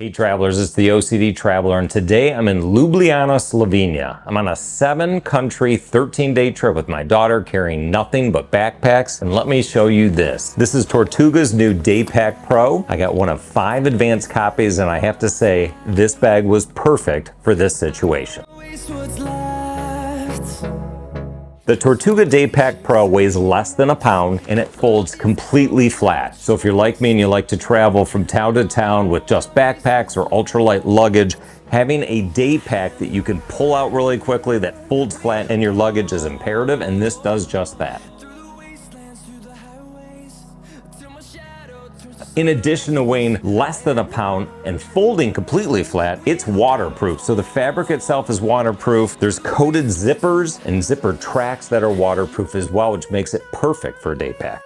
Hey travelers, it's the OCD Traveler, and today I'm in Ljubljana, Slovenia. I'm on a 7-country, 13-day trip with my daughter, carrying nothing but backpacks, and let me show you this. This is Tortuga's new Daypack Pro. I got one of 5 advanced copies, and I have to say, this bag was perfect for this situation. The Tortuga Daypack Pro weighs less than a pound and it folds completely flat. So if you're like me and you like to travel from town to town with just backpacks or ultralight luggage, having a day pack that you can pull out really quickly that folds flat in your luggage is imperative, and this does just that. In addition to weighing less than a pound and folding completely flat, it's waterproof. So the fabric itself is waterproof. There's coated zippers and zipper tracks that are waterproof as well, which makes it perfect for a day pack.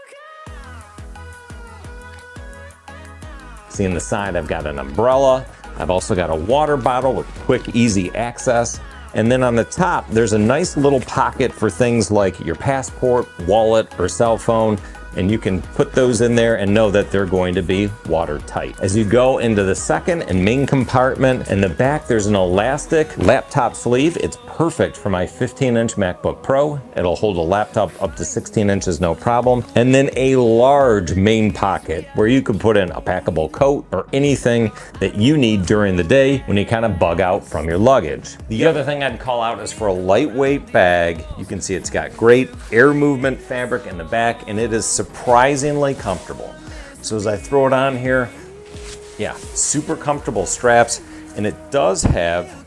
See, on the side, I've got an umbrella. I've also got a water bottle with quick, easy access. And then on the top, there's a nice little pocket for things like your passport, wallet, or cell phone. And you can put those in there and know that they're going to be watertight. As you go into the second and main compartment, in the back there's an elastic laptop sleeve. It's perfect for my 15-inch MacBook Pro. It'll hold a laptop up to 16 inches, no problem. And then a large main pocket where you can put in a packable coat or anything that you need during the day when you kind of bug out from your luggage. The other thing I'd call out is for a lightweight bag. You can see it's got great air movement fabric in the back, and it is surprisingly comfortable. So as I throw it on here, yeah, super comfortable straps, and it does have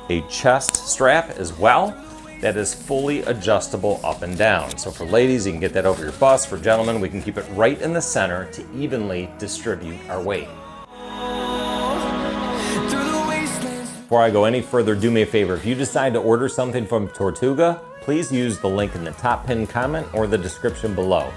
a chest strap as well that is fully adjustable up and down. So for ladies, you can get that over your bust. For gentlemen, we can keep it right in the center to evenly distribute our weight. Before I go any further, do me a favor. If you decide to order something from Tortuga, please use the link in the top pinned comment or the description below.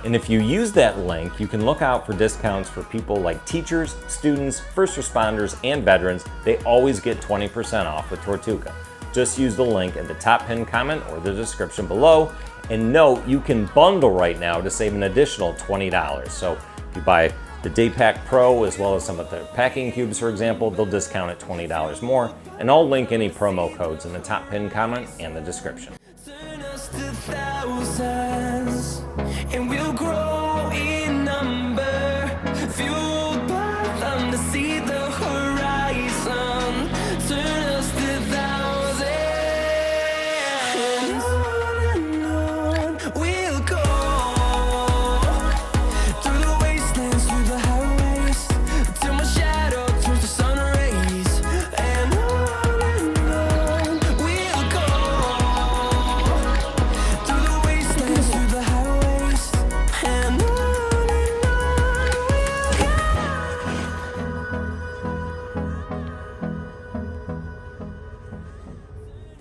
And if you use that link, you can look out for discounts for people like teachers, students, first responders, and veterans. They always get 20% off with Tortuga. Just use the link in the top pinned comment or the description below. And note, you can bundle right now to save an additional $20. So if you buy the Daypack Pro as well as some of the packing cubes, for example, they'll discount it $20 more. And I'll link any promo codes in the top pinned comment and the description. And we'll grow in number, fueled by them to see the horizon, turn us to thousands. On we'll go, through the wastelands, through the highways, till my shadow turns to sun rays. And on we'll go, through the wastelands, through the highways.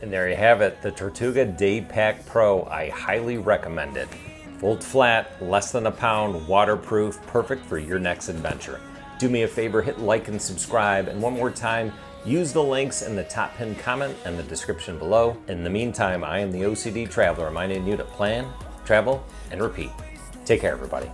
And there you have it, the Tortuga Daypack Pro. I highly recommend it. Fold flat, less than a pound, waterproof, perfect for your next adventure. Do me a favor, hit like and subscribe, and one more time, use the links in the top pinned comment and the description below. In the meantime, I am the OCD Traveler, reminding you to plan, travel, and repeat. Take care, everybody.